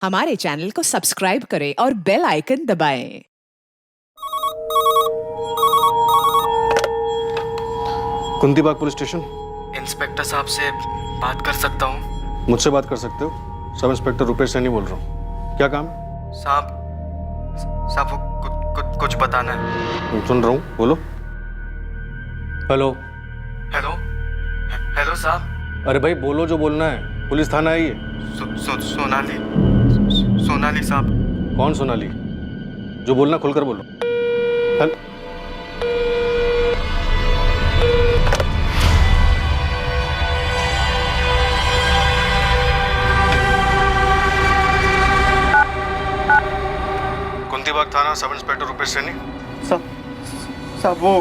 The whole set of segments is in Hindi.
हमारे चैनल को सब्सक्राइब करें और बेल आइकन दबाएं। कुंती बाग पुलिस स्टेशन। इंस्पेक्टर साहब से बात कर सकता हूँ? मुझसे बात कर सकते हो। सब इंस्पेक्टर रुपेश सैनी बोल रहा हूँ। क्या काम है? साहब वो कुछ बताना है। सुन रहा हूँ, बोलो। हेलो। हेलो हेलो साहब। अरे भाई बोलो, जो बोलना है। पुलिस थाना है ये। सोनाली साहब। कौन सोनाली? जो बोलना खुलकर बोलो। हेलो। कुंती बाग थाना, सब इंस्पेक्टर रुपेश सैनी। साहब वो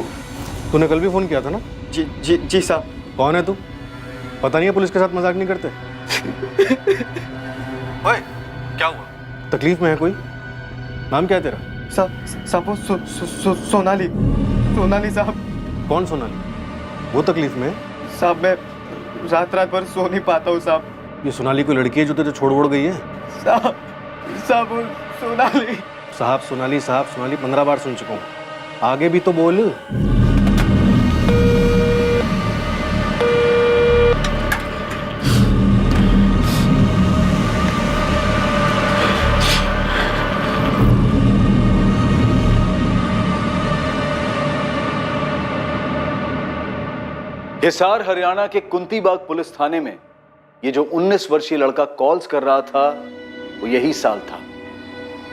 तूने कल भी फोन किया था ना? जी साहब। कौन है तू? पता नहीं है पुलिस के साथ मजाक नहीं करते। ओए, क्या हुआ? तकलीफ में है कोई? नाम क्या है तेरा? साहब वो सोनाली साहब। कौन सोनाली? वो तकलीफ में है? साहब मैं रात भर सो नहीं पाता हूँ साहब। ये सोनाली कोई लड़की है जो तुझे छोड़ गई है? साहब वो सोनाली। साहब सोनाली 15 बार सुन चुका हूँ। आगे भी तो बोल। हिसार हरियाणा के कुंती बाग पुलिस थाने में ये जो 19 वर्षीय लड़का कॉल्स कर रहा था वो यही साल था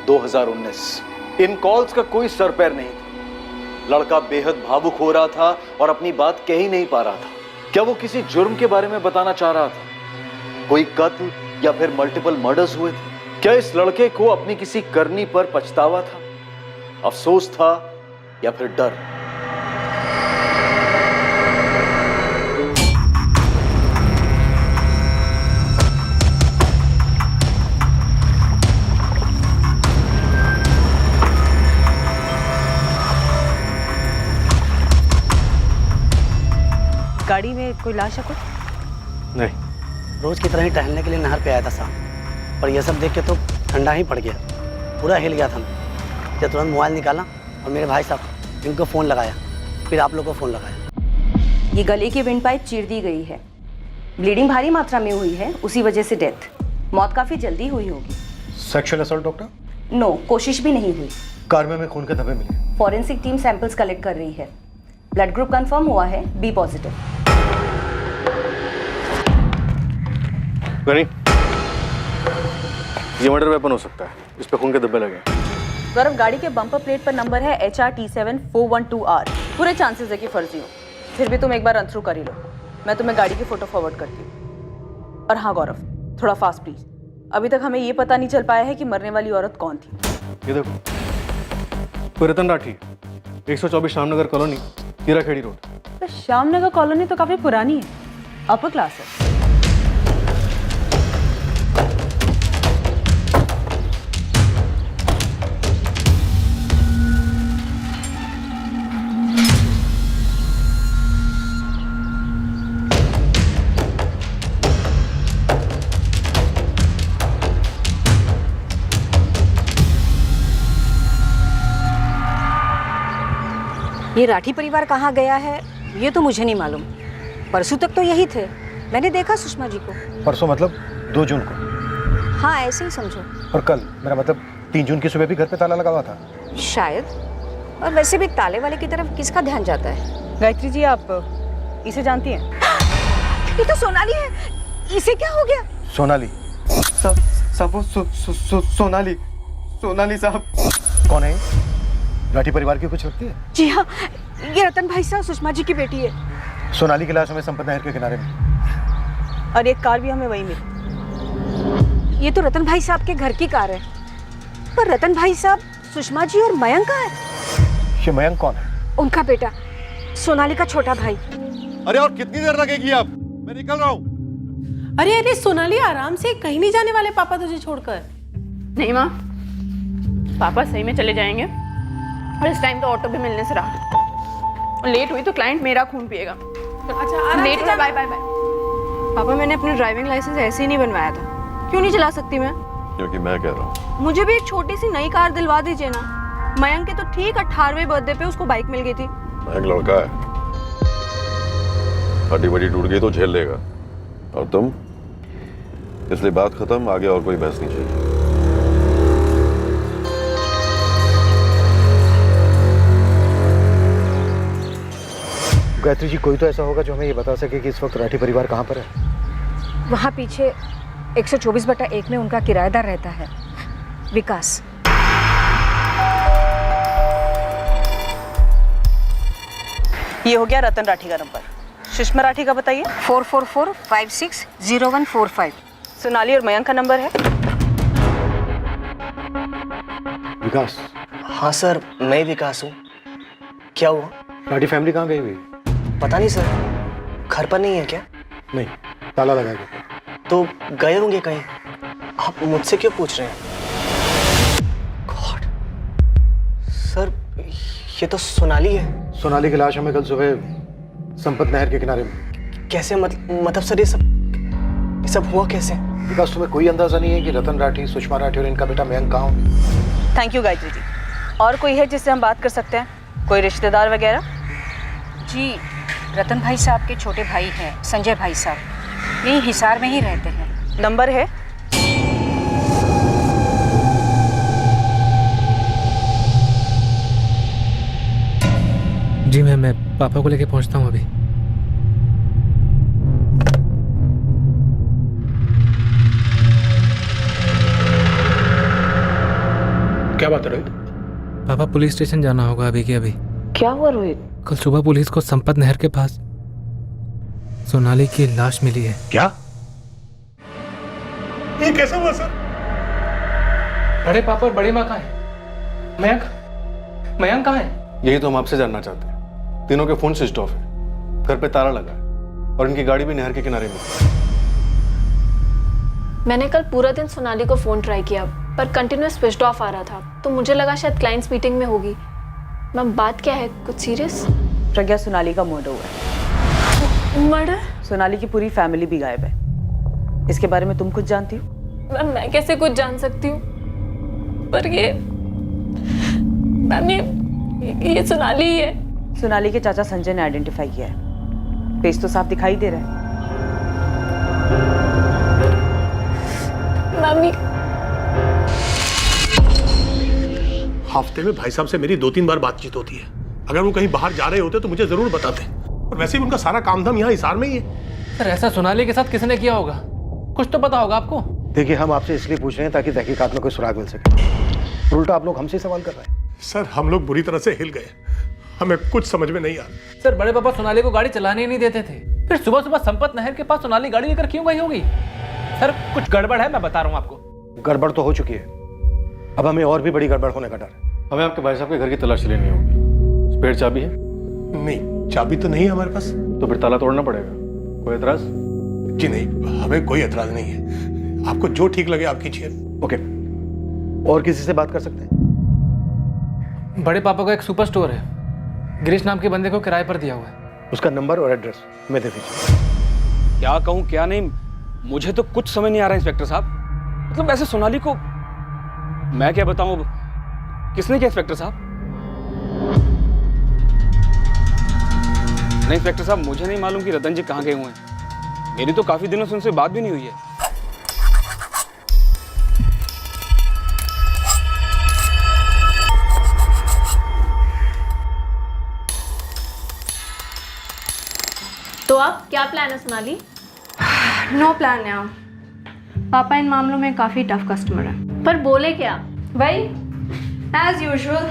2019। इन कॉल्स का कोई सर पैर नहीं था। लड़का बेहद भावुक हो रहा था और अपनी बात कह ही नहीं पा रहा था। क्या वो किसी जुर्म के बारे में बताना चाह रहा था? कोई कत्ल या फिर मल्टीपल मर्डर्स हुए थे? क्या इस लड़के को अपनी किसी करनी पर पछतावा था, अफसोस था या फिर डर? गाड़ी में कोई लाश है कुछ? नहीं। रोज की तरह ही टहलने के लिए नहर पे आया था साहब, पर यह सब देख के तो ठंडा ही पड़ गया। पूरा हिल गया था। जब तुरंत मोबाइल निकाला और मेरे भाई साहब इनको फ़ोन लगाया, फिर आप लोग को फ़ोन लगाया। ये गले की विंड पाइप चीर दी गई है। ब्लीडिंग भारी मात्रा में हुई है, उसी वजह से डेथ। मौत काफ़ी जल्दी हुई होगी। Sexual assault doctor? नो, कोशिश भी नहीं हुई। कार में खून के धब्बे मिले। फॉरेंसिक टीम सैंपल्स कलेक्ट कर रही है। ब्लड ग्रुप कंफर्म हुआ है, बी पॉजिटिव। गनी, ये मर्डर वेपन हो सकता है। इस पे खून के धब्बे लगे। गौरव, गाड़ी के बम्पर प्लेट पर नंबर है HRT7412R। पूरे चांसेस है कि फर्जी हो। फिर भी तुम एक बार रन थ्रू कर ही लो। मैं तुम्हें गाड़ी की फोटो फॉरवर्ड करती हूँ। और हाँ गौरव, थोड़ा फास्ट प्लीज। अभी तक हमें ये पता नहीं चल पाया है कि मरने वाली औरत कौन थी। ये देखो, कोई रतन राठी, 124 श्यामनगर कॉलोनी, हीराखेड़ी रोड। तो श्यामनगर कॉलोनी तो काफी पुरानी है, अपर क्लास है। ये राठी परिवार कहाँ गया है ये तो मुझे नहीं मालूम। परसों तक तो यही थे, मैंने देखा सुषमा जी को। परसों मतलब 2 जून को? हाँ ऐसे ही समझो। और कल, मेरा मतलब 3 जून की सुबह भी घर पे ताला लगा हुआ था। शायद। और वैसे भी ताले वाले की तरफ किसका ध्यान जाता है? गायत्री जी, आप इसे जानती हैं? ये तो सोनाली है। इसे क्या हो गया? सोनाली? साहब वो सोनाली साहब। कौन है? राठी परिवार की कुछ लगती है? जी हाँ, ये रतन भाई साहब सुषमा जी की बेटी है। सोनाली की लाश हमें संपत नहर के किनारे में। और एक कार भी हमें वही मिली। ये तो रतन भाई साहब के घर की कार है। पर रतन भाई साहब, सुषमा जी और मयंक कहाँ है? ये मयंक कौन है? उनका बेटा, सोनाली का छोटा भाई। अरे और कितनी देर लगेगी? अब मैं निकल रहा हूँ। अरे सोनाली, आराम से, कहीं नहीं जाने वाले पापा तुझे छोड़कर। नहीं माँ, पापा सही में चले जाएंगे। और इस टाइम तो ऑटो भी मिलने से रहा। लेट हुई तो क्लाइंट मेरा खून पिएगा। अच्छा, लेट हुआ, बाय बाय बाय। पापा, मैंने अपना ड्राइविंग लाइसेंस ऐसे ही नहीं बनवाया था। क्यों नहीं चला सकती मैं? क्योंकि मैं कह रहा हूँ। मुझे भी एक छोटी सी नई कार दिलवा दीजिए ना। मयंक के तो ठीक 18वें बर्थडे पे उसको बाइक मिल गई थी। मयंक लड़का है, हड्डी बड़ी टूट गई तो झेल लेगा, और तुम, इसलिए बात खत्म, आगे और कोई बहस नहीं चाहिए। गायत्री जी, कोई तो ऐसा होगा जो हमें ये बता सके कि इस वक्त राठी परिवार कहाँ पर है। वहाँ पीछे 124/1 में उनका किराएदार रहता है, विकास। ये हो गया रतन राठी का नंबर। सुषमा राठी का बताइए। 444560145। सोनाली और मयंक का नंबर है। विकास। हाँ सर, मैं विकास हूँ। क्या हुआ? राठी फैमिली कहाँ गई हुई? पता नहीं सर, घर पर नहीं है क्या? नहीं, ताला लगा के। तो गए होंगे कहीं। आप मुझसे क्यों पूछ रहे हैं? गॉड सर, ये तो सोनाली है। सोनाली की लाश हमें कल सुबह संपत नहर के किनारे में। कैसे? मतलब सर, ये सब हुआ कैसे? विकास, तुम्हें कोई अंदाजा नहीं है कि रतन राठी, सुषमा राठी और इनका बेटा मयंक कहाँ होंगे? Thank you Gayatri ji. और कोई है जिससे हम बात कर सकते हैं? कोई रिश्तेदार वगैरह? जी, रतन भाई साहब के छोटे भाई हैं, संजय भाई साहब, यही हिसार में ही रहते हैं। नंबर है? जी मैं पापा को लेके पहुंचता हूँ अभी। क्या बात है रोहित? पापा, पुलिस स्टेशन जाना होगा अभी के अभी। क्या हुआ रोहित? कल सुबह पुलिस को संपत नहर के पास सोनाली की लाश मिली है। क्या? ये कैसे हुआ सर? बड़े पापा और बड़ी माँ कहाँ है? मयंक कहाँ है? यही तो हम आपसे जानना चाहते हैं। तीनों के फोन स्विच ऑफ है, घर पे ताला लगा है और इनकी गाड़ी भी नहर के किनारे में। मैंने कल पूरा दिन सोनाली को फोन ट्राई किया पर कंटिन्यूअस स्विच ऑफ आ रहा था, तो मुझे लगा शायद क्लाइंट्स मीटिंग में होगी। मैम, बात क्या है? कुछ सीरियस? प्रज्ञा, सोनाली का मर्डर हुआ है। मर्डर? सोनाली की पूरी फैमिली भी गायब है। इसके बारे में तुम कुछ जानती हो? मैम, मैं कैसे कुछ जान सकती हूँ? पर ये मैम, ये सोनाली ही है। सोनाली के चाचा संजय ने आइडेंटिफाई किया है। फेस तो साफ दिखाई दे रहा है। मम्मी, हफ्ते में भाई साहब से मेरी 2-3 बार बातचीत होती है। अगर वो कहीं बाहर जा रहे होते तो मुझे जरूर बताते। और वैसे भी उनका सारा काम धाम यहाँ हिसार में ही है। सर, ऐसा सोनाली के साथ किसने किया होगा? कुछ तो पता होगा आपको। देखिए, हम आपसे इसलिए पूछ रहे हैं ताकि तहकीकात में कोई सुराग मिल सके। उल्टा आप लोग हमसे सवाल कर रहे हैं। सर, हम लोग बुरी तरह से हिल गए, हमें कुछ समझ में नहीं आ रहा। सर, बड़े पापा सोनाली को गाड़ी चलाने ही नहीं देते थे, फिर सुबह सुबह संपत नहर के पास सोनाली गाड़ी लेकर क्यों गई होगी? सर, कुछ गड़बड़ है, मैं बता रहा हूँ आपको। गड़बड़ तो हो चुकी है, अब हमें और भी बड़ी गड़बड़ होने का डर है। हमें आपके भाई साहब के घर की तलाशी लेनी होगी। स्पेयर चाबी है? नहीं, चाबी तो नहीं है हमारे पास। तो फिर ताला तोड़ना पड़ेगा। कोई एतराज? जी नहीं, हमें कोई एतराज नहीं है। आपको जो ठीक लगे आप कीजिए। ओके, और किसी से बात कर सकते हैं? बड़े पापा का एक सुपर स्टोर है, गिरीश नाम के बंदे को किराए पर दिया हुआ है। उसका नंबर और एड्रेस हमें दे दीजिए। क्या कहूँ क्या नहीं, मुझे तो कुछ समझ नहीं आ रहा इंस्पेक्टर साहब। मतलब ऐसे सोनाली को मैं क्या बताऊं? किसने किया इंस्पेक्टर साहब? नहीं इंस्पेक्टर साहब, मुझे नहीं मालूम कि रतन जी कहाँ गए हुए हैं। मेरी तो काफी दिनों से उनसे बात भी नहीं हुई है। तो अब क्या प्लान है सोनाली? नो प्लान है। पापा इन मामलों में काफी टफ कस्टमर है। पर बोले क्या? भाई एज यूजुअल,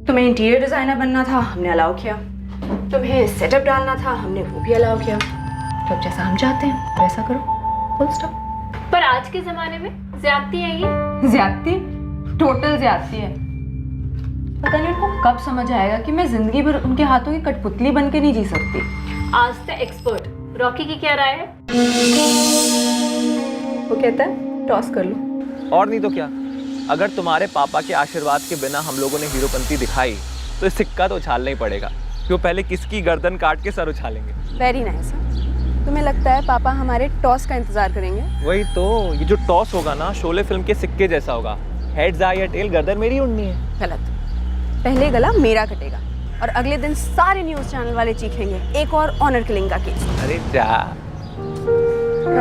तुम्हें इंटीरियर डिजाइनर बनना था, हमने अलाउ किया। तुम्हें सेटअप डालना था, हमने वो भी अलाउ किया। तो अब जैसा हम चाहते हैं वैसा करो, फुल स्टॉप। पर आज के जमाने में ज्यादती है ये। ज्यादती? टोटल ज्यादती है। पता नहीं उनको कब समझ आएगा कि मैं जिंदगी भर उनके हाथों की कठपुतली बन के नहीं जी सकती। आज से एक्सपर्ट रॉकी की क्या राय है? वो कहता है टॉस कर लो। और नहीं तो क्या, अगर तुम्हारे पापा के आशीर्वाद के बिना हम लोगों ने हीरोपंती दिखाई तो सिक्का तो उछालना ही पड़ेगा। क्यों, पहले किसकी गर्दन काट के सर उछालेंगे। Very nice. तुम्हें लगता है पापा हमारे टॉस का इंतजार करेंगे? वही तो, ये जो टॉस होगा ना शोले फिल्म के सिक्के जैसा होगा। हेड्स आए या टेल, गर्दन मेरी उड़नी है। गलत। पहले गला मेरा कटेगा और अगले दिन सारे न्यूज़ चैनल वाले चीखेंगे एक और ऑनर किलिंग का केस। अरे जा।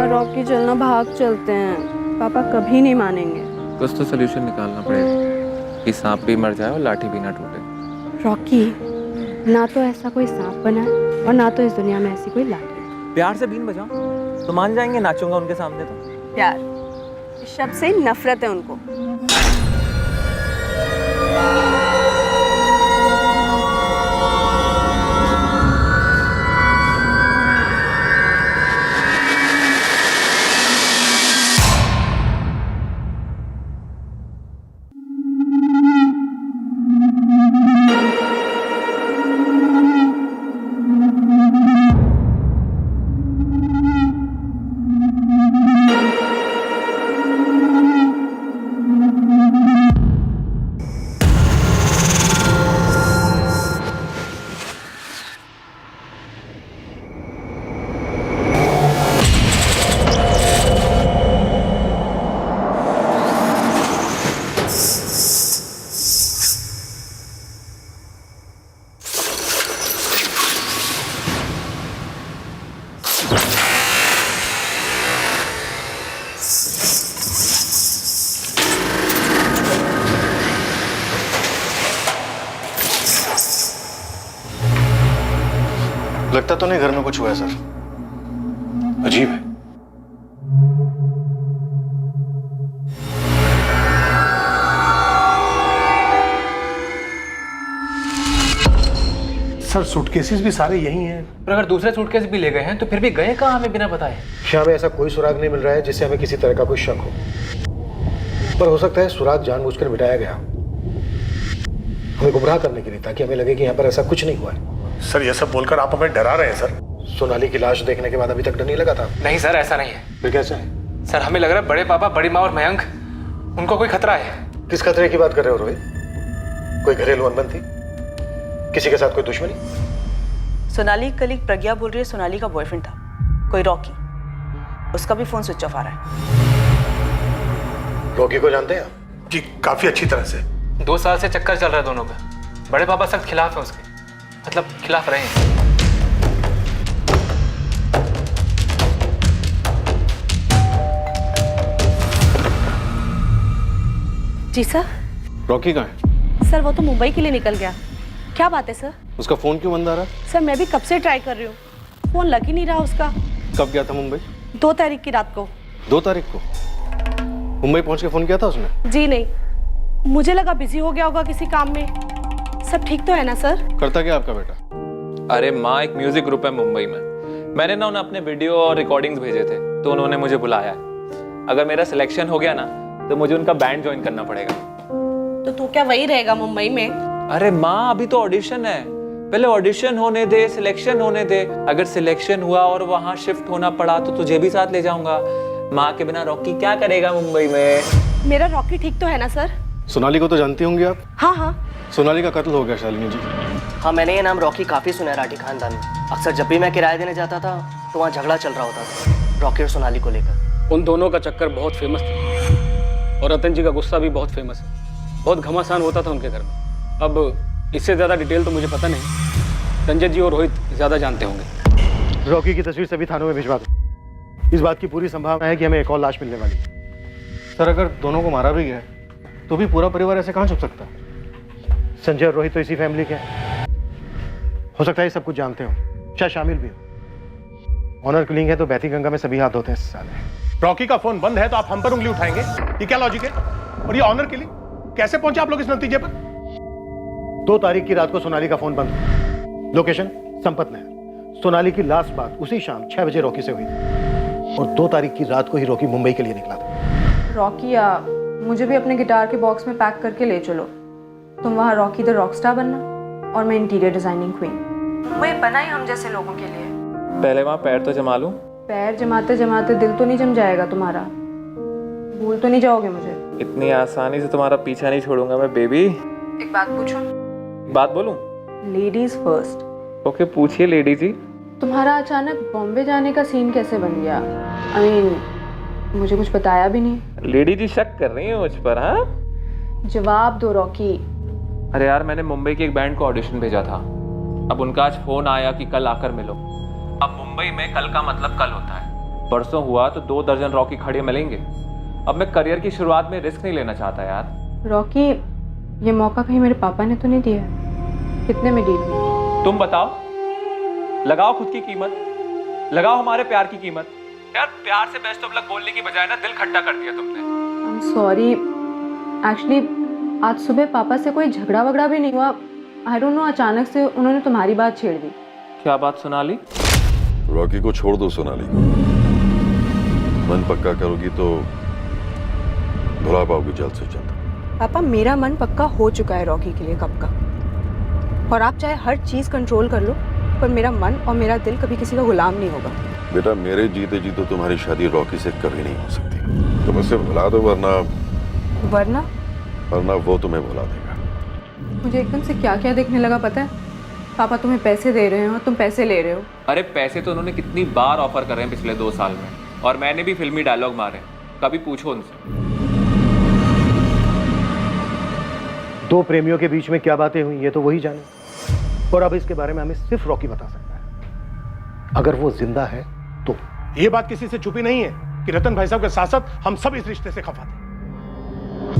रॉकी चलना, भाग चलते हैं, पापा कभी नहीं मानेंगे। कुछ तो सोल्यूशन निकालना पड़ेगा कि सांप भी मर जाए और लाठी भी ना टूटे। रॉकी, ना तो ऐसा कोई सांप बना है और ना तो इस दुनिया में ऐसी कोई लाठी। प्यार से बीन बजाओ तो मान जाएंगे, नाचूंगा उनके सामने तो। प्यार, इस शब्द से नफरत है उनको। लगता तो नहीं घर में कुछ हुआ है सर। अजीब है। सर सूटकेसेस भी सारे यही हैं। पर अगर दूसरे सूटकेस भी ले गए हैं तो फिर भी गए कहाँ हमें बिना बताए? यहाँ में ऐसा कोई सुराग नहीं मिल रहा है जिससे हमें किसी तरह का कोई शक हो, पर हो सकता है सुराग जानबूझकर मिटाया गया हमें गुमराह करने के लिए, ताकि हमें लगे कि यहाँ पर ऐसा कुछ नहीं हुआ है। सर ये सब बोलकर आप हमें डरा रहे हैं सर। सोनाली की लाश देखने के बाद अभी तक डर नहीं लगा था? नहीं सर, ऐसा नहीं है। फिर कैसा है? सर हमें लग रहा है बड़े पापा, बड़ी माँ और मयंक, उनको कोई खतरा है। किस खतरे की बात कर रहे हो रोहित? कोई घरेलू अनबन थी? किसी के साथ कोई दुश्मनी? सोनाली की कलीग प्रज्ञा बोल रही है सोनाली का बॉयफ्रेंड था कोई रॉकी, उसका भी फोन स्विच ऑफ आ रहा है। रॉकी को जानते हैं आप? जी काफी अच्छी तरह से। 2 साल से चक्कर चल रहा है दोनों का। बड़े पापा सख्त खिलाफ है उसके, मतलब खिलाफ रहे हैं। जी सर। रॉकी कहाँ है? सर वो तो मुंबई के लिए निकल गया। क्या बात है सर? उसका फोन क्यों बंद आ रहा है? सर मैं भी कब से ट्राई कर रही हूँ, फोन लग ही नहीं रहा उसका। कब गया था मुंबई? 2 तारीख की रात को। 2 तारीख को मुंबई पहुंच के फोन किया था उसने? जी नहीं, मुझे लगा बिजी हो गया होगा किसी काम में। सब ठीक तो है ना सर? करता क्या आपका बेटा? अरे माँ, एक म्यूजिक ग्रुप है मुंबई में। मैंने ना उन्हें अपने वीडियो और रिकॉर्डिंग्स भेजे थे तो उन्होंने मुझे बुलाया। अगर मेरा सिलेक्शन हो गया ना तो मुझे उनका बैंड ज्वाइन करना पड़ेगा। तो तू क्या वही रहेगा मुंबई में? अरे माँ, अभी तो ऑडिशन है, पहले ऑडिशन होने दे, सिलेक्शन होने दे। अगर सिलेक्शन हुआ और वहाँ शिफ्ट होना पड़ा तो तुझे भी साथ ले जाऊंगा। माँ के बिना रॉकी क्या करेगा मुंबई में? मेरा रॉकी ठीक तो है ना सर? सोनाली को तो जानती होंगी आप? हाँ हाँ। सोनाली का कत्ल हो गया शालिनी जी। हाँ, मैंने ये नाम रॉकी काफ़ी सुना है राठी खानदान में। अक्सर जब भी मैं किराया देने जाता था तो वहाँ झगड़ा चल रहा होता था रॉकी और सोनाली को लेकर। उन दोनों का चक्कर बहुत फेमस था और रतन जी का गुस्सा भी बहुत फेमस है। बहुत घमासान होता था उनके घर में। अब इससे ज़्यादा डिटेल तो मुझे पता नहीं, संजय जी और रोहित ज़्यादा जानते होंगे। रॉकी की तस्वीर सभी थानों में भिजवा दो। इस बात की पूरी संभावना है कि हमें एक और लाश मिलने वाली है। सर अगर दोनों को मारा भी गया तो भी पूरा परिवार ऐसे कहाँ छुप सकता है? संजय और रोहित तो इसी फैमिली के हैं। हो सकता है सब कुछ जानते हो, शायद शामिल भी हो। ऑनर किलिंग है तो बहती गंगा में सभी हाथ धोते हैं इस साल। रॉकी का फोन बंद है तो आप हम पर उंगली उठाएंगे? ये क्या लॉजिक है? और ये ऑनर किलिंग कैसे पहुंचे आप लोग इस नतीजे पर? 2 तारीख की रात को सोनाली का फोन बंद हुआ। लोकेशन संपत नहर। सोनाली की लास्ट बात उसी शाम 6 बजे रॉकी से हुई थी और 2 तारीख की रात को ही रॉकी मुंबई के लिए निकला था। रॉकी, मुझे भी अपने गिटार के बॉक्स में पैक करके ले चलो। तुम वहाँ रॉकी द रॉकस्टार बनना और मैं इंटीरियर डिजाइनिंग क्वीन। वो बना ही हम जैसे लोगों के लिए। पहले वहाँ पैर तो जमा लूं। पैर जमाते जमाते दिल तो नहीं जम जाएगा तुम्हारा? भूल तो नहीं जाओगे मुझे? इतनी आसानी से तुम्हारा पीछा नहीं छोड़ूंगा मैं बेबी। एक बात पूछूं? बात बोलूं? Ladies first. ओके पूछिए लेडी जी। तुम्हारा अचानक बॉम्बे जाने का सीन कैसे बन गया? आई मीन मुझे कुछ बताया भी नहीं। लेडी जी शक कर रही है मुझ पर? हाँ, जवाब दो रॉकी। अरे यार, मैंने मुंबई के एक बैंड को ऑडिशन भेजा था। अब उनका आज फोन आया कि कल आकर मिलो। अब मुंबई में कल का मतलब कल होता है। परसों हुआ तो 2 दर्जन रॉकी खड़े मिलेंगे। अब मैं करियर की शुरुआत में रिस्क नहीं लेना चाहता यार। रॉकी, ये मौका कहीं मेरे पापा ने तो नहीं दिया? कितने में डील हुई? तुम बताओ, लगाओ खुद की कीमत, लगाओ हमारे प्यार की कीमत। यार, प्यार से बेस्ट ऑफ लक बोलने की बजाय ना दिल खट्टा कर दिया तुमने। आई एम सॉरी, एक्चुअली आज सुबह पापा से कोई झगड़ा वगड़ा भी नहीं हुआ। आई डोंट नो, अचानक से उन्होंने तुम्हारी बात छेड़ दी। क्या बात सोनाली? रॉकी को छोड़ दो सोनाली। मन पक्का करोगी तो भुला पाओगी जल्द से जल्द। पापा, मेरा मन पक्का हो चुका है रॉकी के लिए कब का। और आप चाहे हर चीज कंट्रोल कर लो, पर मेरा मन और मेरा दिल कभी किसी का गुलाम नहीं होगा। बेटा, मेरे जीते जी तो तुम्हारी शादी रॉकी से कभी नहीं हो सकती। तुम उसे भुला दो, वरना वो तुम्हें भुला देगा। मुझे एकदम से क्या क्या देखने लगा पता है? पापा तुम्हें पैसे दे रहे हैं और तुम पैसे ले रहे हो। अरे पैसे तो उन्होंने कितनी बार ऑफर कर रहे हैं पिछले 2 साल में, और मैंने भी फिल्मी डायलॉग मारे। कभी पूछो उनसे। 2 प्रेमियों के बीच में क्या बातें हुई ये तो वही जाने, और अब इसके बारे में हमें सिर्फ रॉकी बता सकता है। अगर वो जिंदा है तो। ये बात किसी से छुपी नहीं है कि रतन भाई साहब के साथ साथ हम सब इस रिश्ते से खफा थे।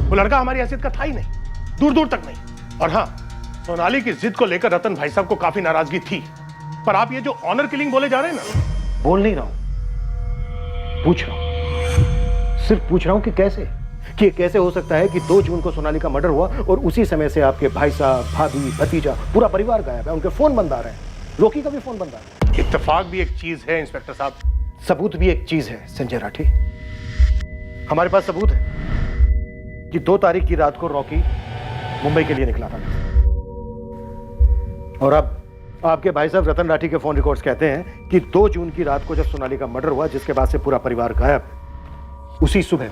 वो लड़का हमारी हैसियत का था ही नहीं, दूर दूर तक नहीं। और हाँ, सोनाली की जिद को लेकर रतन भाई साहब को काफी नाराजगी थी। पर आप ये जो ऑनर किलिंग बोले जा रहे हैं ना। बोल नहीं रहा हूं, पूछ रहा हूं, सिर्फ पूछ रहा हूं कि कैसे, कि कैसे हो सकता है कि 2 जून को सोनाली का मर्डर हुआ और उसी समय से आपके भाई साहब, भाभी, भतीजा, पूरा परिवार गायब है। उनके फोन बंद आ रहे हैं, रॉकी का भी फोन बंद आ रहा है। इत्तेफाक भी एक चीज है इंस्पेक्टर साहब, सबूत भी एक चीज है संजय राठी। हमारे पास सबूत है कि 2 तारीख की रात को रॉकी मुंबई के लिए निकला था। और अब आपके भाई साहब रतन राठी के फोन रिकॉर्ड्स कहते हैं कि 2 जून की रात को जब सोनाली का मर्डर हुआ, जिसके बाद से पूरा परिवार गायब, उसी सुबह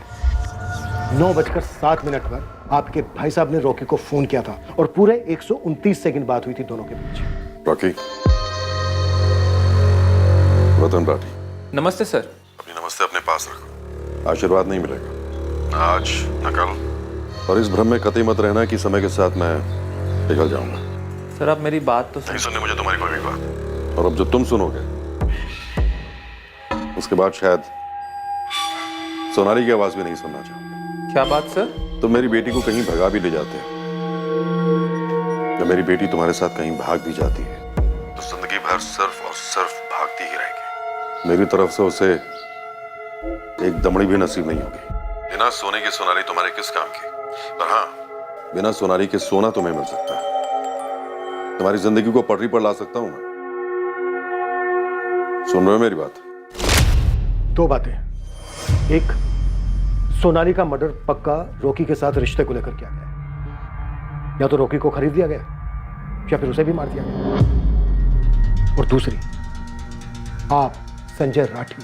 9:07 पर आपके भाई साहब ने रॉकी को फोन किया था और पूरे 129 सेकंड बात हुई थी दोनों के बीच। रॉकी, रतन राठी। नमस्ते सर। अपनी नमस्ते अपने पास रखो। आशीर्वाद नहीं मिलेगा, ना आज ना कल। और इस भ्रम में कतई मत रहना कि समय के साथ मैं पिघल जाऊंगा। सर, आप मेरी बात तो नहीं सुननी मुझे तुम्हारी कोई भी बात। और अब जो तुम सुनोगे उसके बाद शायद सोनाली की आवाज भी नहीं सुनना चाहोगे। क्या बात सर? तुम मेरी बेटी को कहीं भगा भी ले जाते हो। जब मेरी बेटी तुम्हारे साथ कहीं भाग भी जाती है तो जिंदगी भर सिर्फ और सिर्फ भागती ही रहेगी। मेरी तरफ से उसे एक दमड़ी भी नसीब नहीं होगी। बिना सोने की सोनाली तुम्हारे किस काम की? पर हाँ, बिना सोनाली के सोना तुम्हें मिल सकता है। तुम्हारी जिंदगी को पटरी पर ला सकता हूं मैं। सुन रहे हो मेरी बात? 2 बातें। एक, सोनाली का मर्डर पक्का रॉकी के साथ रिश्ते को लेकर किया गया। या तो रॉकी को खरीद लिया गया या फिर उसे भी मार दिया गया। और दूसरी, आप संजय राठी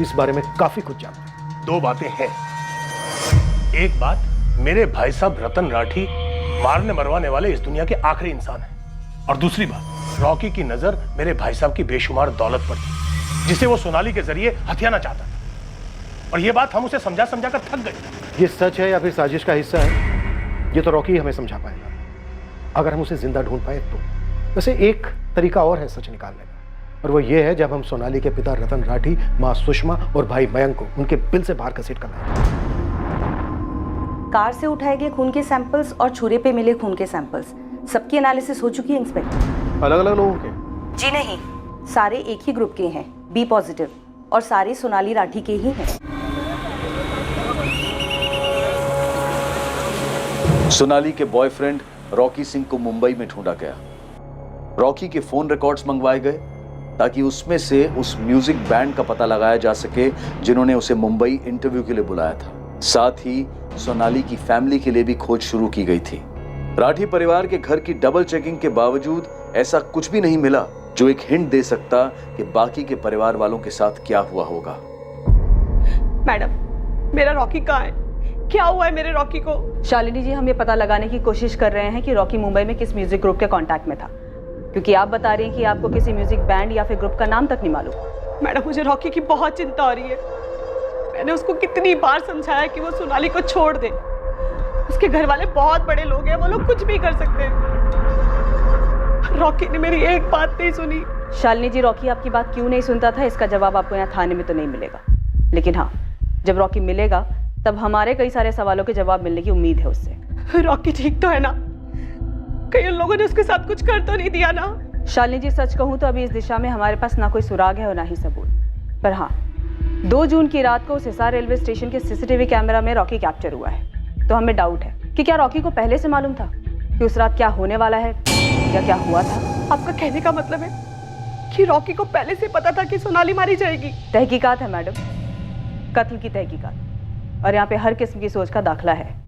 इस बारे में काफी कुछ जानते हैं। 2 बातें हैं। एक बात, मेरे भाई साहब रतन राठी मारने मरवाने वाले इस दुनिया के आखिरी इंसान हैं। और दूसरी बात, रॉकी की नजर मेरे भाई साहब की बेशुमार दौलत पर थी, जिसे वो सोनाली के जरिए हथियाना चाहता था। और ये बात हम उसे समझा कर थक गए। ये सच है या फिर साजिश का हिस्सा है, ये तो रॉकी हमें समझा पाएगा, अगर हम उसे जिंदा ढूंढ पाए तो। वैसे एक तरीका और है सच निकालने का, और वो ये है जब हम सोनाली के पिता रतन राठी, मां सुषमा और भाई मयंक को उनके बिल से बाहर घसीट कर लाएंगे। कार से उठाए गए खून के सैंपल्स और छुरे पे मिले खून के सैंपल्स, सबकी एनालिसिस हो चुकी है इंस्पेक्टर। अलग अलग लोगों के? जी नहीं, सारे एक ही ग्रुप के हैं, बी पॉजिटिव, और सारे सोनाली राठी के ही हैं। सोनाली के बॉयफ्रेंड रॉकी सिंह को मुंबई में ढूंढा गया। रॉकी के फोन रिकॉर्ड्स मंगवाए गए ताकि उसमें से उस म्यूजिक बैंड का पता लगाया जा सके जिन्होंने उसे मुंबई इंटरव्यू के लिए बुलाया था। साथ ही सोनाली की फैमिली के लिए भी खोज शुरू की गई थी। राठी परिवार के घर की डबल चेकिंग के बावजूद ऐसा कुछ भी नहीं मिला जो एक हिंट दे सकता कि बाकी के परिवार वालों के साथ क्या हुआ होगा। मैडम, मेरा रॉकी कहाँ है? क्या हुआ है मेरे रॉकी को? शालिनी जी, हम ये पता लगाने की कोशिश कर रहे हैं कि रॉकी मुंबई में किस म्यूजिक ग्रुप के कांटेक्ट में था। क्योंकि आप बता रही हैं कि आपको किसी म्यूजिक बैंड या फिर ग्रुप का नाम तक नहीं मालूम। मैडम मुझे रॉकी की बहुत चिंता हो रही है। मैंने उसको कितनी बार समझाया कि वो सोनाली को छोड़ दे। उसके घर वाले बहुत बड़े लोग हैं, वो लोग कुछ भी कर सकते हैं। रॉकी ने मेरी एक बात नहीं सुनी। शालिनी जी, रॉकी आपकी बात क्यों नहीं सुनता था इसका जवाब आपको यहाँ थाने में तो नहीं मिलेगा, लेकिन हाँ, जब रॉकी मिलेगा तब हमारे कई सारे सवालों के जवाब मिलने की उम्मीद है उससे। रॉकी ठीक तो है ना? कई लोगों ने उसके साथ कुछ कर तो नहीं दिया ना? शालिनी जी, सच कहूँ तो अभी इस दिशा में हमारे पास ना कोई सुराग है और ना ही सबूत, पर हाँ, 2 जून की रात को हिसार रेलवे स्टेशन के सीसीटीवी कैमरा में रॉकी कैप्चर हुआ है। तो हमें डाउट है कि क्या रॉकी को पहले से मालूम था कि उस रात क्या होने वाला है या क्या हुआ था। आपका कहने का मतलब है कि रॉकी को पहले से पता था कि सोनाली मारी जाएगी? तहकीकात है मैडम, कत्ल की तहकीकात, और यहाँ पे हर किस्म की सोच का दाखला है।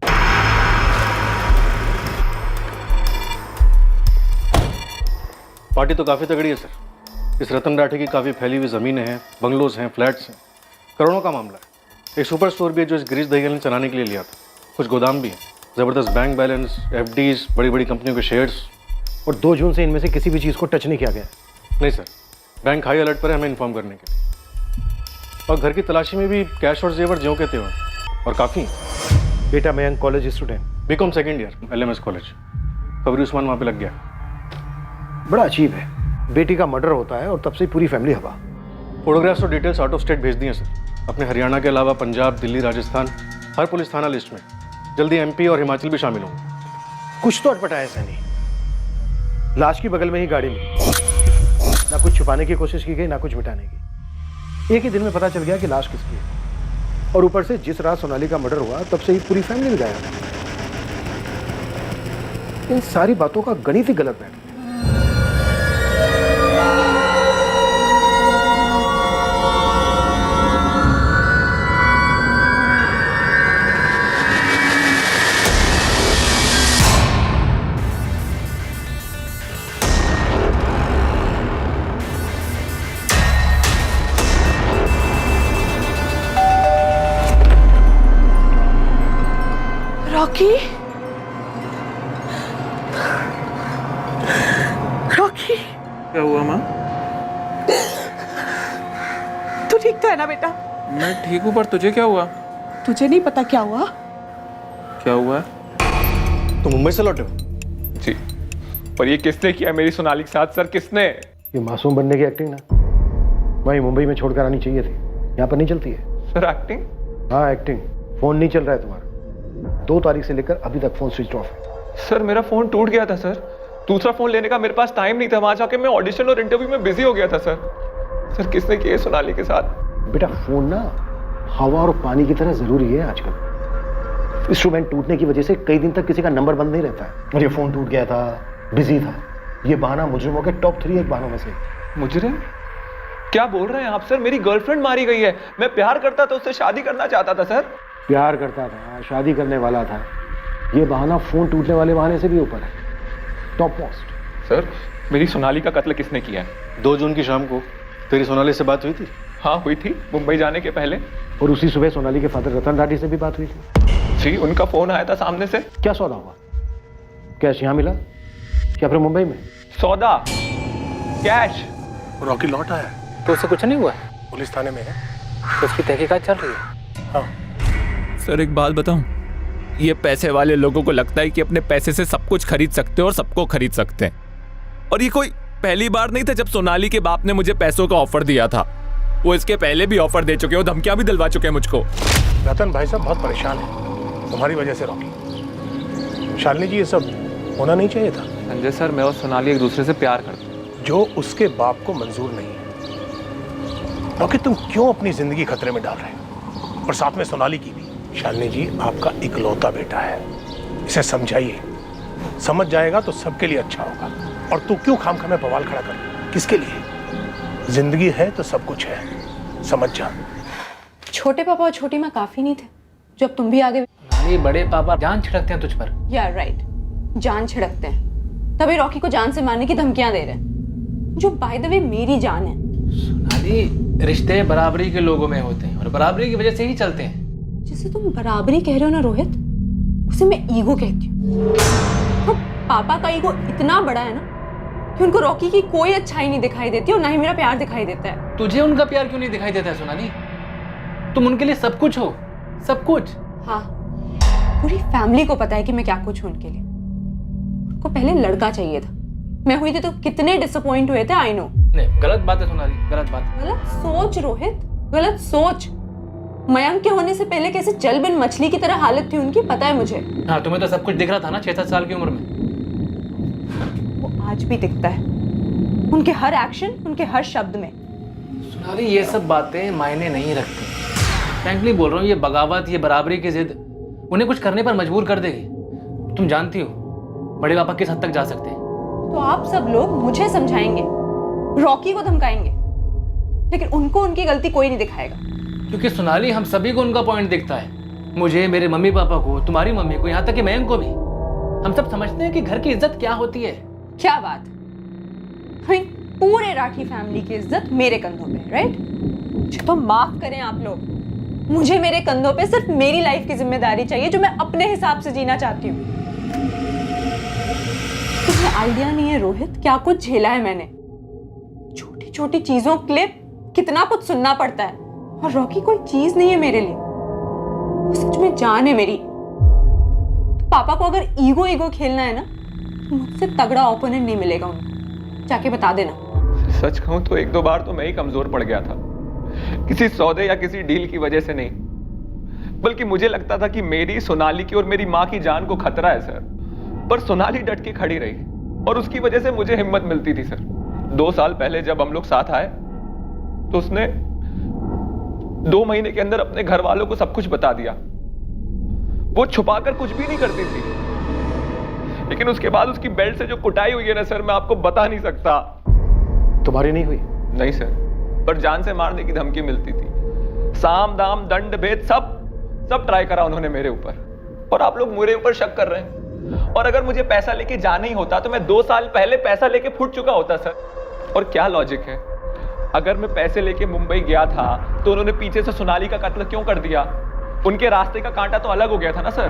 पार्टी तो काफ़ी तगड़ी है सर। इस रतन राठी की काफ़ी फैली हुई ज़मीनें हैं, बंगलोज हैं, फ्लैट्स हैं, करोड़ों का मामला है। एक सुपर स्टोर भी है जो इस गिरीश दहिया ने चलाने के लिए लिया था। कुछ गोदाम भी हैं, ज़बरदस्त बैंक बैलेंस, एफडीज, बड़ी बड़ी कंपनियों के शेयर्स। और 2 जून से इनमें से किसी भी चीज़ को टच नहीं किया गया? नहीं सर, बैंक हाई अलर्ट पर है हमें इन्फॉर्म करने के लिए। और घर की तलाशी में भी कैश और जेवर ज्यों के त्यों और काफ़ी हैं। बेटा Mayank college student, BCom second year, LMS college. खबरी उस्मान वहाँ पे लग गया। बड़ा अजीब है, बेटी का मर्डर होता है और तब से पूरी फैमिली हवा। फोटोग्राफ्स और डिटेल्स आउट ऑफ स्टेट भेज दिए सर। अपने हरियाणा के अलावा पंजाब, दिल्ली, राजस्थान, हर पुलिस थाना लिस्ट में। जल्दी MP और हिमाचल भी शामिल होंगे। कुछ तो अटपटा है सैनी। लाश की बगल में ही गाड़ी मिली, ना कुछ छुपाने की कोशिश की गई ना कुछ मिटाने की। एक ही दिन में पता चल गया कि लाश किसकी है। और ऊपर से जिस रात सोनाली का मर्डर हुआ तब से ही पूरी फैमिली भी गायब है। इन सारी बातों का गणित ही गलत बैठ गया। रॉकी, रॉकी, क्या हुआ माँ? तू ठीक तो है ना बेटा? मैं ठीक हूँ, पर तुझे क्या हुआ? तुझे नहीं पता क्या हुआ? क्या हुआ? तो मुंबई से लौटे हो? जी, पर ये किसने किया मेरी सोनाली के साथ सर? किसने? ये मासूम बनने की एक्टिंग ना वहीं मुंबई में छोड़कर आनी चाहिए थी। यहाँ पर नहीं चलती है सर एक्टिंग? हाँ एक्टिंग। फोन नहीं चल रहा है तुम्हारा। 2 तारीख से लेकर अभी तक फोन स्विच ऑफ है। सर मेरा फोन टूट गया था सर। दूसरा फोन लेने का मेरे पास टाइम नहीं था। वहां जाके मैं ऑडिशन और इंटरव्यू में बिजी हो गया था सर। सर किसने किया सोनाली के साथ? बेटा फोन ना हवा और पानी की तरह जरूरी है आजकल। इंस्ट्रूमेंट टूटने की वजह से कई दिन तक किसी का नंबर बंद नहीं रहता है। और ये फोन टूट गया था, बिजी था, ये बहाना मुजरिमों के टॉप 3 एक बहानों में से। मुजरिम? क्या बोल रहे हैं आप सर? मेरी गर्लफ्रेंड मारी गई है। मैं प्यार करता था, उससे शादी करना चाहता था सर। प्यार करता था, शादी करने वाला था, ये बहाना फोन टूटने वाले बहाने से भी ऊपर है, टॉप मोस्ट। सर मेरी सोनाली का कत्ल किसने किया है? 2 जून की शाम को तेरी सोनाली से बात हुई थी? हाँ हुई थी, मुंबई जाने के पहले। और उसी सुबह सोनाली के फादर रतन राठी से भी बात हुई थी? जी, उनका फोन आया था सामने से। क्या सौदा हुआ? कैश यहाँ मिला या फिर मुंबई में? सौदा, कैश। रॉकी लौट आया? तो उससे कुछ नहीं हुआ? पुलिस थाने में है, तो उसकी तहकीकात चल रही है। हाँ। सर एक बात बताऊं, ये पैसे वाले लोगों को लगता है कि अपने पैसे से सब कुछ खरीद सकते हैं और सबको खरीद सकते हैं। और ये कोई पहली बार नहीं था जब सोनाली के बाप ने मुझे पैसों का ऑफर दिया था। वो इसके पहले भी ऑफर दे चुके हैं, धमकियां भी दिलवा चुके हैं मुझको। रतन भाई साहब बहुत परेशान है तुम्हारी वजह से रॉकी। शालिनी जी ये सब होना नहीं चाहिए था। संजय सर, मैं और सोनाली एक दूसरे से प्यार करते हैं। जो उसके बाप को मंजूर नहीं है। रॉकी तुम क्यों अपनी जिंदगी खतरे में डाल रहे हो? और साथ में सोनाली की भी। शालिनी जी आपका इकलौता बेटा है, इसे समझाइए। समझ जाएगा तो सबके लिए अच्छा होगा। और तू क्यों खामखा में बवाल खड़ा कर? किसके लिए? जिंदगी है तो सब कुछ है, समझ जा। छोटे पापा और छोटी माँ काफी नहीं थे जो अब तुम भी आगे? ये बड़े पापा जान छिड़कते हैं तुझ पर। या राइट, जान छिड़कते हैं, तभी रॉकी को जान से मारने की धमकियां दे रहे हैं, जो बाय द वे मेरी जान है। सोनाली, रिश्ते बराबरी के लोगों में होते हैं और बराबरी की वजह से ही चलते हैं। जिसे तुम बराबरी कह रहे हो ना रोहित, उसे मैं ईगो कहती हूँ। तो पापा का ईगो इतना बड़ा है ना कि उनको रॉकी की कोई अच्छाई नहीं दिखाई देती और ना ही मेरा प्यार दिखाई देता है। तुझे उनका प्यार क्यों नहीं दिखाई देता है सोनाली? तुम उनके लिए सब कुछ हो, सब कुछ। हाँ, पूरी फैमिली को पता है कि मैं क्या कुछ हूं उनके लिए। उनको पहले लड़का चाहिए था, मैं हुई थी तो कितने डिसअपॉइंट हुए थे। I know. नहीं, गलत बात है सोनाली, गलत बात। गलत सोच रोहित, गलत सोच। मयंक के होने से पहले कैसे जल बिन मछली की तरह हालत थी उनकी, पता है मुझे। हाँ, तुम्हें तो सब कुछ दिख रहा था ना 6-7 साल की उम्र में। वो आज भी दिखता है, उनके हर एक्शन, उनके हर शब्द में। सोनाली, ये सब बातें मायने नहीं रखती। फ्रैंकली बोल रहा हूँ, ये बगावत, ये बराबरी की जिद उन्हें कुछ करने पर मजबूर कर देगी। तुम जानती हो बड़े पापा किस हद तक जा सकते हैं। तो आप सब लोग मुझे समझाएंगे, रॉकी को धमकाएंगे, लेकिन उनको उनकी गलती कोई नहीं दिखाएगा। क्योंकि सोनाली, हम सभी को उनका पॉइंट दिखता है। मुझे, मेरे मम्मी पापा को, तुम्हारी मम्मी को, यहाँ तक कि मयंक को भी। हम सब समझते हैं कि घर की इज्जत क्या होती है। क्या बात, पूरे राठी फैमिली की इज्जत मेरे कंधों पे, राइट? मुझे तो माफ करें आप लोग, मुझे मेरे कंधों पे सिर्फ मेरी लाइफ की जिम्मेदारी चाहिए, जो मैं अपने हिसाब से जीना चाहती हूँ। तुम्हें आइडिया नहीं है रोहित, क्या कुछ झेला है मैंने। छोटी छोटी चीजों के लिए कितना कुछ सुनना पड़ता है, और रॉकी कोई चीज नहीं है मेरे लिए, वो सच में जान है मेरी। तो पापा को अगर ईगो खेलना है ना, तो मुझसे तगड़ा ओपोनेंट नहीं मिलेगा उनको, जाके बता देना। सच कहूं तो 1-2 बार तो मैं ही कमजोर पड़ गया था, किसी सौदे या किसी डील की वजह से नहीं, बल्कि मुझे लगता था कि मेरी, सोनाली की और मेरी माँ की जान को खतरा है सर। पर सोनाली डट के खड़ी रही और उसकी वजह से मुझे हिम्मत मिलती थी सर। 2 साल पहले जब हम लोग साथ आए तो उसने 2 महीने के अंदर अपने घर वालों को सब कुछ बता दिया। वो छुपाकर कुछ भी नहीं करती थी, लेकिन उसके बाद उसकी बेल्ट से जो कुटाई हुई है ना सर, मैं आपको बता नहीं सकता। तुम्हारी नहीं हुई? नहीं सर, पर जान से मारने की धमकी मिलती थी। साम दाम दंड भेद सब ट्राई करा उन्होंने मेरे ऊपर, और आप लोग मेरे ऊपर शक कर रहे हैं। और अगर मुझे पैसा लेके जाना ही होता तो मैं 2 साल पहले पैसा लेके फुट चुका होता सर। और क्या लॉजिक है, अगर मैं पैसे लेके मुंबई गया था तो उन्होंने पीछे से सोनाली का कत्ल क्यों कर दिया? उनके रास्ते का कांटा तो अलग हो गया था ना सर।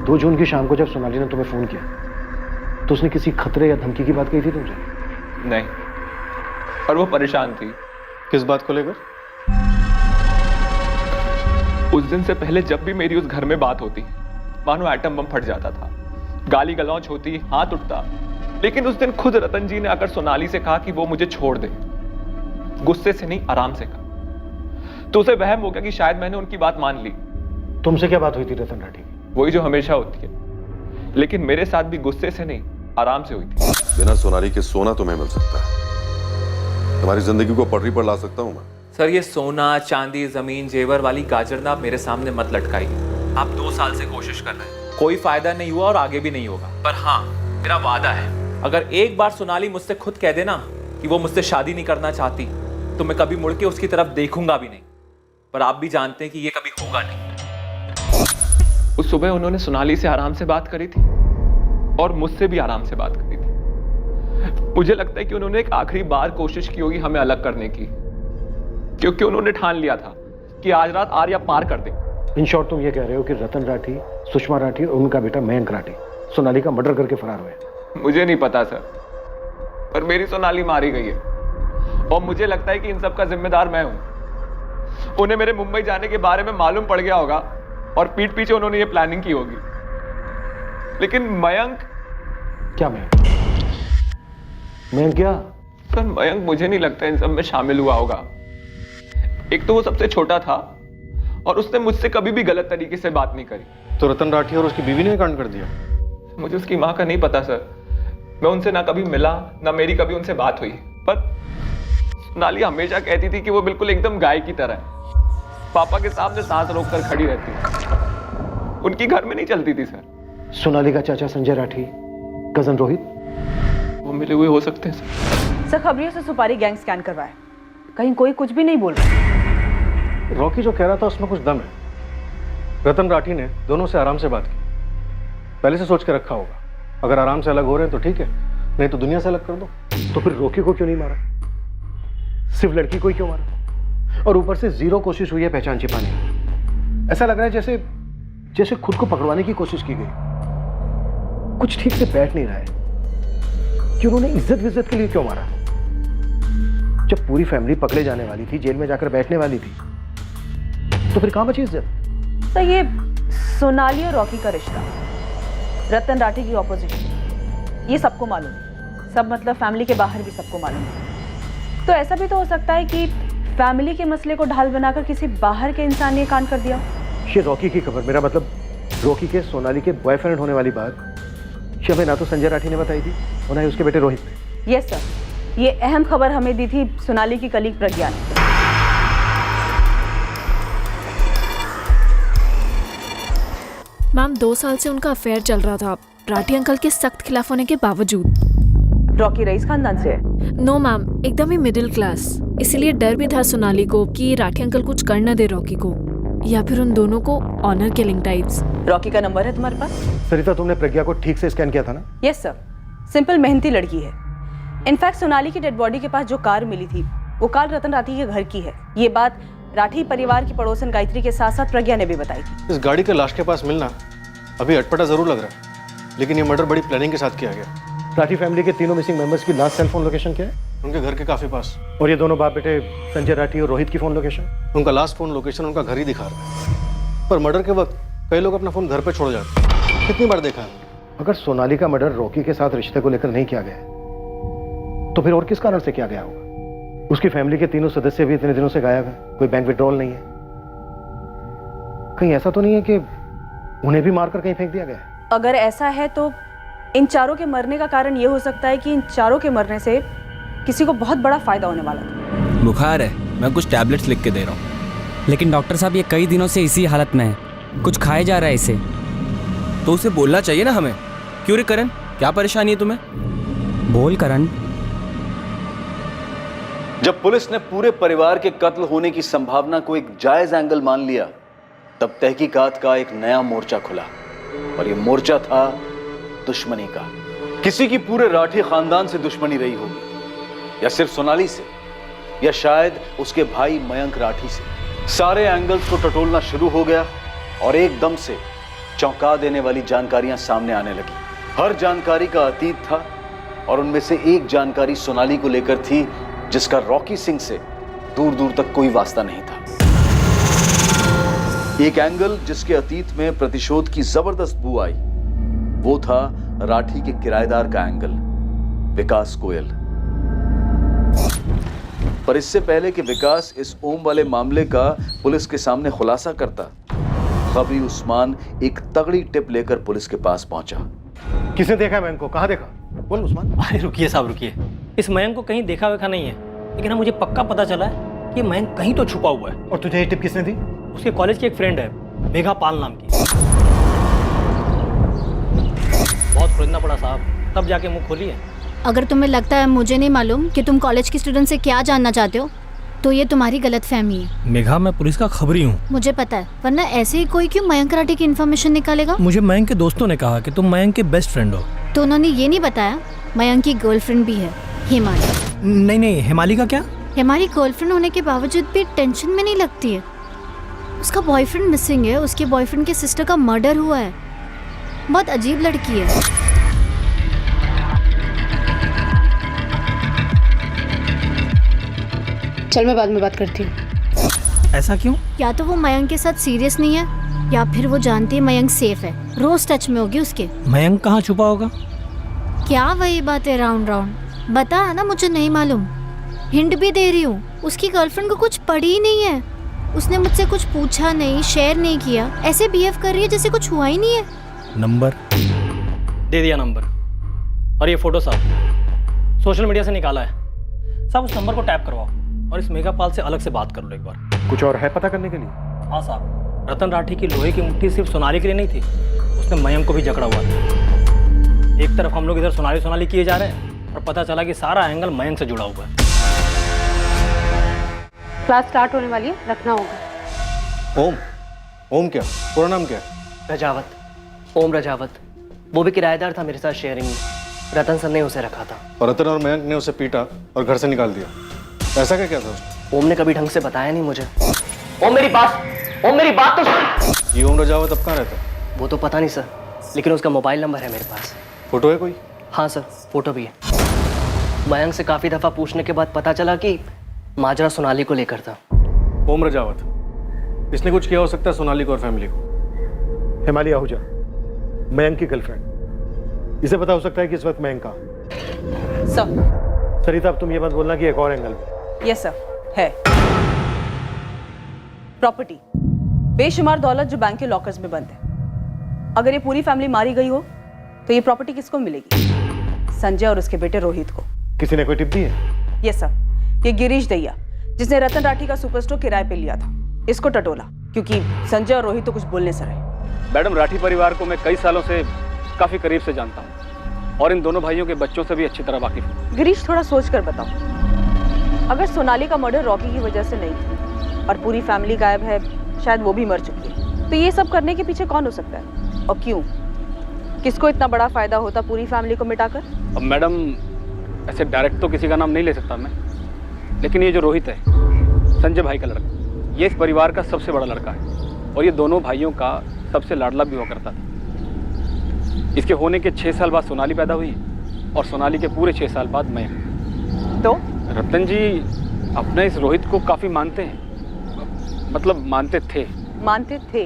2 जून की शाम को जब सोनाली ने तुम्हें फोन किया तो उसने किसी खतरे या धमकी की बात कही थी तुमसे? नहीं, और वो परेशान थी। किस बात को लेकर? उस दिन से पहले जब भी मेरी उस घर में बात होती, मानो एटम बम फट जाता था, गाली गलौज होती, हाथ उठता। लेकिन उस दिन खुद रतन जी ने आकर सोनाली से कहा कि वो मुझे छोड़ दे। गुस्से से नहीं, आराम से कहा। तो उसे वहम हो गया कि शायद मैंने उनकी बात मान ली। तुमसे क्या बात हुई थी रतन राठी? वही जो हमेशा होती है, लेकिन मेरे साथ भी गुस्से से नहीं, आराम से हुई थी। बिना सोनाली के सोना तुम्हें मिल सकता है, तुम्हारी जिंदगी को पटरी पर ला सकता हूं मैं। सर, ये सोना चांदी जमीन जेवर वाली गाजर ना आप मेरे सामने मत लटकाइए। आप 2 साल से कोशिश कर रहे हैं, कोई फायदा नहीं हुआ और आगे भी नहीं होगा। पर हाँ, मेरा वादा है, अगर एक बार सोनाली मुझसे खुद कह देना कि वो मुझसे शादी नहीं करना चाहती, तो मैं कभी मुड़ के उसकी तरफ देखूंगा भी नहीं। पर आप भी जानते हैं कि ये कभी होगा नहीं। उस सुबह उन्होंने सोनाली से आराम से बात करी थी और मुझसे भी आराम से बात करी थी। मुझे लगता है कि उन्होंने एक आखिरी बार कोशिश की होगी हमें अलग करने की, क्योंकि उन्होंने ठान लिया था कि आज रात आर्या पार कर दे। इन शॉर्ट तुम ये कह रहे हो कि रतन राठी, सुषमा राठी और उनका बेटा मयंक राठी सोनाली का मर्डर करके फरार हुए? मुझे नहीं पता सर, पर मेरी सोनाली मारी गई है और मुझे लगता है कि इन सब का जिम्मेदार मैं हूं। उन्हें मेरे मुंबई जाने के बारे में मालूम पड़ गया होगा और पीठ पीछे उन्होंने ये प्लानिंग की होगी। लेकिन मयंक, क्या मयंक? मयंक क्या? सर, मयंक मुझे नहीं लगता इन सब में शामिल हुआ होगा। एक तो वो सबसे छोटा था और उसने मुझसे कभी भी गलत तरीके से बात नहीं करी। तो रतन राठी और उसकी बीवी ने कांड कर दिया? मुझे उसकी माँ का नहीं पता सर, मैं उनसे ना कभी मिला ना मेरी कभी उनसे बात हुई। पर सोनाली हमेशा कहती थी कि वो बिल्कुल एकदम गाय की तरह है, पापा के सामने सांस रोककर खड़ी रहती है। उनकी घर में नहीं चलती थी सर। सोनाली का चाचा संजय राठी, कजन रोहित, वो मिले हुए हो सकते हैं सर। खबरियों से सुपारी गैंग स्कैन करवाए, कहीं कोई कुछ भी नहीं बोल रहा। रॉकी जो कह रहा था उसमें कुछ दम है। रतन राठी ने दोनों से आराम से बात की, पहले से सोच के रखा होगा। अगर आराम से अलग हो रहे हैं तो ठीक है, नहीं तो दुनिया से अलग कर दो। तो फिर रॉकी को क्यों नहीं मारा? सिर्फ लड़की को ही क्यों मारा? और ऊपर से 0 कोशिश हुई है पहचान छिपाने की। ऐसा लग रहा है जैसे खुद को पकड़वाने की कोशिश की गई। कुछ ठीक से बैठ नहीं रहा है। कि उन्होंने इज्जत विज्जत के लिए क्यों मारा? जब पूरी फैमिली पकड़े जाने वाली थी, जेल में जाकर बैठने वाली थी, तो फिर कहां बची इज्जत? तो ये सोनाली और रॉकी का रिश्ता, रतन राठी की ऑपोजिशन, ये सबको मालूम है। सब मतलब फैमिली के बाहर भी सबको मालूम है। तो ऐसा भी तो हो सकता है कि फैमिली के मसले को ढाल बनाकर किसी बाहर के इंसान ने कांड कर दिया। ये रॉकी की खबर, मेरा मतलब रॉकी के सोनाली के बॉयफ्रेंड होने वाली बात, ये हमें ना तो संजय राठी ने बताई थी और ना ही उसके बेटे रोहित ने। यस सर, ये अहम खबर हमें दी थी सोनाली की कलीग प्रज्ञा ने। मैम 2 साल से उनका अफेयर चल रहा था, राठी अंकल के सख्त खिलाफ होने के बावजूद। रॉकी रईस खानदान से है? नो मैम, एकदम ही मिडिल क्लास। इसीलिए डर भी था सोनाली को कि राठी अंकल कुछ कर न दे रॉकी को, या फिर उन दोनों को ऑनर किलिंग टाइप्स। रॉकी का नंबर है तुम्हारे पास? सरिता, तुमने प्रज्ञा को ठीक से स्कैन किया था ना? यस सर, सिंपल मेहनती लड़की है। इनफैक्ट सोनाली की डेड बॉडी के पास जो कार मिली थी वो कार रतन राठी के घर की है। ये बात राठी परिवार की पड़ोसन गायत्री के साथ साथ प्रज्ञा ने भी बताई थी। इस गाड़ी के लाश के पास मिलना अभी अटपटा जरूर लग रहा है, लेकिन ये मर्डर बड़ी प्लानिंग के साथ किया गया। राठी फैमिली के तीनों मिसिंग मेंबर्स की लास्ट सेल फोन लोकेशन क्या है? उनके घर के काफी पास। और ये दोनों बाप बेटे संजय राठी और रोहित की फोन लोकेशन? उनका लास्ट फोन लोकेशन उनका घर ही दिखा रहा है, पर मर्डर के वक्त कई लोग अपना फोन घर पे छोड़ जाते हैं। कितनी बार देखा है? अगर सोनाली का मर्डर रॉकी के साथ रिश्ते को लेकर नहीं किया गया तो फिर और किस कारण से किया गया होगा? उसकी फैमिली के तीनों सदस्य भी इतने दिनों से गायब है, कोई बैंक विड्रॉल नहीं है। कहीं ऐसा तो नहीं है कि उन्हें भी मारकर कहीं फेंक दिया गया है? अगर ऐसा है तो इन चारों के मरने का कारण ये हो सकता है कि इन चारों के मरने से किसी को बहुत बड़ा फायदा होने वाला था। बुखार है, मैं कुछ टैबलेट्स लिख के दे रहा हूँ। लेकिन डॉक्टर साहब ये कई दिनों से इसी हालत में है, कुछ खाए जा रहा है इसे। तो उसे बोलना चाहिए ना हमें। क्यों रे करण, क्या परेशानी है तुम्हें? बोल करण। जब पुलिस ने पूरे परिवार के कत्ल होने की संभावना को एक जायज एंगल मान लिया, तब तहकीकात का एक नया मोर्चा खुला, और यह मोर्चा था दुश्मनी का। किसी की पूरे राठी खानदान से दुश्मनी रही होगी, या सिर्फ सोनाली से, या शायद उसके भाई मयंक राठी से। सारे एंगल्स को टटोलना शुरू हो गया और एकदम से चौंका देने वाली जानकारियां सामने आने लगी। हर जानकारी का अतीत था, और उनमें से एक जानकारी सोनाली को लेकर थी, जिसका रॉकी सिंह से दूर दूर तक कोई वास्ता नहीं था। एक एंगल जिसके अतीत में प्रतिशोध की जबरदस्त बू आई, वो था राठी के किराएदार का एंगल, विकास गोयल। पर इससे पहले कि विकास इस ओम वाले मामले का पुलिस के सामने खुलासा करता, खबरी उस्मान एक तगड़ी टिप लेकर पुलिस के पास पहुंचा। किसने देखा है मयंक को? कहां देखा? बोल उस्मान। अरे रुकिए साहब रुकिए, इस मयंक को कहीं देखा वेखा नहीं है, लेकिन हाँ मुझे पक्का पता चला है कि मयंक कहीं तो छुपा हुआ है। और तुझे ये टिप किसने दी? उसके कॉलेज की एक फ्रेंड है, मेघा पाल नाम की। बहुत खोजना पड़ा साहब, तब जाके मुंह खोली है। अगर तुम्हें लगता है मुझे नहीं मालूम कि तुम कॉलेज की स्टूडेंट से क्या जानना चाहते हो, तो ये तुम्हारी गलतफहमी है। मेघा, मैं पुलिस का खबरी हूँ। मुझे पता है, वरना ऐसे ही कोई क्यों मयंक राठी की इन्फॉर्मेशन निकालेगा? मुझे मयंक के दोस्तों ने कहा कि तुम मयंक के बेस्ट फ्रेंड हो। तो उन्होंने ये नहीं बताया मयंक की गर्लफ्रेंड भी है, हिमाली। नहीं नहीं, हिमाली का क्या? हमारी गर्लफ्रेंड होने के बावजूद भी टेंशन में नहीं लगती है। उसका बॉयफ्रेंड मिसिंग है, उसके बॉयफ्रेंड के सिस्टर का मर्डर हुआ है। बहुत अजीब लड़की है। चल मैं बाद में बात करती हूँ। ऐसा क्यों? या तो वो मयंक के साथ सीरियस नहीं है, या फिर वो जानती है मयंक सेफ है, रोज टच में होगी उसके। मयंक कहाँ छुपा होगा? क्या वही बात है राउंड राउंड? बता ना, मुझे नहीं मालूम। हिंट भी दे रही हूँ, उसकी गर्लफ्रेंड को कुछ पड़ी ही नहीं है। उसने मुझसे कुछ पूछा नहीं, शेयर नहीं किया, ऐसे बिहेव कर रही है जैसे कुछ हुआ ही नहीं है। नंबर दे दिया नंबर, और ये फोटो साहब सोशल मीडिया से निकाला है। साहब उस नंबर को टैप करवाओ और इस मेघा पाल से अलग से बात कर लो एक बार। कुछ और है पता करने के लिए? हाँ साहब, रतन राठी की लोहे की मुट्ठी सिर्फ सोनाली के लिए नहीं थी, उसने मयंक को भी जकड़ा हुआ था। एक तरफ हम लोग इधर सोनाली सोनाली किए जा रहे हैं, और पता चला कि सारा एंगल मयंक से जुड़ा हुआ है। क्लास स्टार्ट होने वाली है, रखना होगा। ओम? ओम क्या? पूरा नाम क्या? रजावत, ओम रजावत। वो भी किराएदार था मेरे साथ शेयरिंग में। रतन सर ने उसे रखा था, और रतन और मयंक ने उसे पीटा और घर से निकाल दिया। ऐसा क्या था उसने? ओम ने कभी ढंग से बताया नहीं मुझे। ओम मेरी बात तो सुन। ये ओम रजावत अब कहाँ रहता है? वो तो पता नहीं सर, लेकिन उसका मोबाइल नंबर है मेरे पास। फोटो है कोई? हाँ सर, फोटो भी है। मयंक से काफ़ी दफ़ा पूछने के बाद पता चला कि माजरा सोनाली को लेकर था। ओम रजावत, इसने कुछ किया हो सकता है सोनाली को और फैमिली को। हिमाली आहूजा, मयंक की गर्लफ्रेंड, इसे पता हो सकता है कि इस वक्त मयंक कहाँ। सर। सरिता, अब तुम ये मत बोलना कि एक और एंगल में। यस सर, है प्रॉपर्टी, बेशुमार दौलत जो बैंक के लॉकर्स में बंद है। अगर ये पूरी फैमिली मारी गई हो तो ये प्रॉपर्टी किसको मिलेगी? संजय और उसके बेटे रोहित को। किसी ने कोई टिप दी है? यस सर, ये गिरीश दैया जिसने रतन राठी का सुपरस्टोर किराए पे लिया था, इसको टटोला, क्योंकि संजय और रोहित तो कुछ बोलने से रहे। मैडम, राठी परिवार को मैं कई सालों से काफी करीब से जानता हूँ और इन दोनों भाइयों के बच्चों से भी अच्छी तरह वाकिफ हूँ। गिरीश, थोड़ा सोच कर बताओ, अगर सोनाली का मर्डर रॉकी की वजह से नहीं और पूरी फैमिली गायब है, शायद वो भी मर चुकी है, तो ये सब करने के पीछे कौन हो सकता है और क्यों? किसको इतना बड़ा फायदा होता पूरी फैमिली को मिटाकर? अब मैडम, ऐसे डायरेक्ट तो किसी का नाम नहीं ले सकता मैं, लेकिन ये जो रोहित है, संजय भाई का लड़का, ये इस परिवार का सबसे बड़ा लड़का है और ये दोनों भाइयों का सबसे लाडला भी हुआ करता था। इसके होने के 6 साल बाद सोनाली पैदा हुई और सोनाली के पूरे 6 साल बाद मैं। तो रतन जी अपने इस रोहित को काफ़ी मानते हैं, मतलब मानते थे। मानते थे?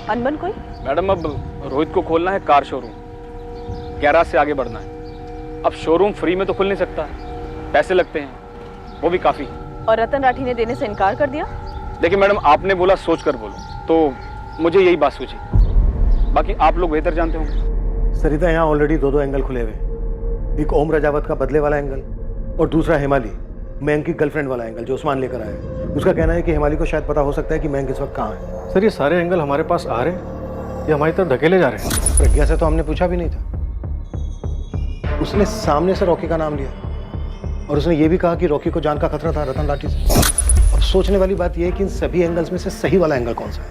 अनबन कोई? मैडम, अब रोहित को खोलना है कार शोरूम, गैराज से आगे बढ़ना है। अब शोरूम फ्री में तो खुल नहीं सकता, पैसे लगते हैं, वो भी काफ़ी। और रतन राठी ने देने से इनकार कर दिया? देखिए मैडम, आपने बोला सोच कर बोलो, तो मुझे यही बात सूझी, बाकी आप लोग बेहतर जानते होंगे। सरिता, यहाँ ऑलरेडी 2 एंगल खुले हुए, एक ओम रजावत का बदले वाला एंगल और दूसरा हिमाली, मयंक की गर्लफ्रेंड वाला एंगल जो उस्मान लेकर आया है। उसका कहना है कि हिमाली को शायद पता हो सकता है कि मयंक इस वक्त कहाँ है। सर, ये सारे एंगल हमारे पास आ रहे हैं या हमारी तरफ धकेले जा रहे हैं? प्रज्ञा से तो हमने पूछा भी नहीं था, उसने सामने से रॉकी का नाम लिया और उसने ये भी कहा कि रॉकी को जान का खतरा था रतन लाठी से। अब सोचने वाली बात यह है कि इन सभी एंगल्स में से सही वाला एंगल कौन सा है,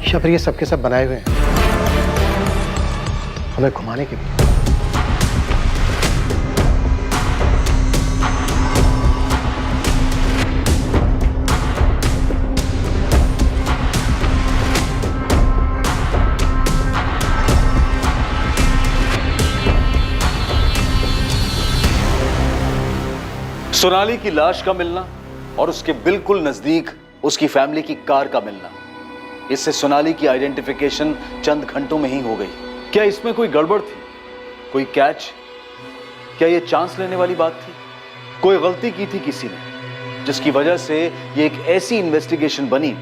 या फिर ये सबके सब बनाए हुए हैं हमें घुमाने के लिए। सोनाली की लाश का मिलना और उसके बिल्कुल नजदीक उसकी फैमिली की कार का मिलना, इससे सोनाली की आइडेंटिफिकेशन चंद घंटों में ही हो गई। क्या इसमें कोई गड़बड़ थी, कोई कैच? क्या यह चांस लेने वाली बात थी? कोई गलती की थी किसी ने, जिसकी वजह से यह एक ऐसी इन्वेस्टिगेशन बनी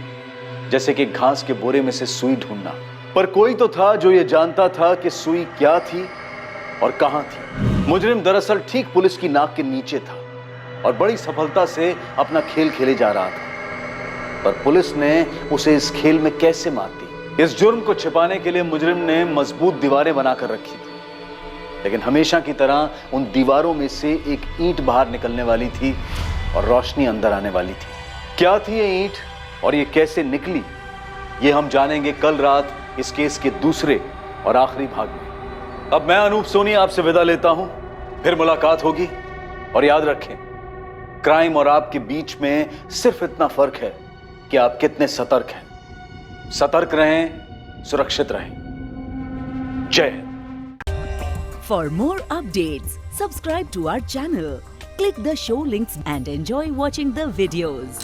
जैसे कि घास के बोरे में से सुई ढूंढना। पर कोई तो था जो यह जानता था कि सुई क्या थी और कहां थी। मुजरिम दरअसल ठीक पुलिस की नाक के नीचे था और बड़ी सफलता से अपना खेल खेले जा रहा था, पर पुलिस ने उसे इस खेल में कैसे मात दी? इस जुर्म को छिपाने के लिए मुजरिम ने मजबूत दीवारें बनाकर रखी थी, लेकिन हमेशा की तरह उन दीवारों में से एक ईंट बाहर निकलने वाली थी और रोशनी अंदर आने वाली थी। क्या थी ये ईंट और ये कैसे निकली, ये हम जानेंगे कल रात इस केस के दूसरे और आखिरी भाग में। अब मैं अनूप सोनी आपसे विदा लेता हूं, फिर मुलाकात होगी। और याद रखें, क्राइम और आपके बीच में सिर्फ इतना फर्क है कि आप कितने सतर्क हैं। सतर्क रहें, सुरक्षित रहें। जय Hind. For more updates, subscribe to our channel, click the show links and enjoy watching the videos.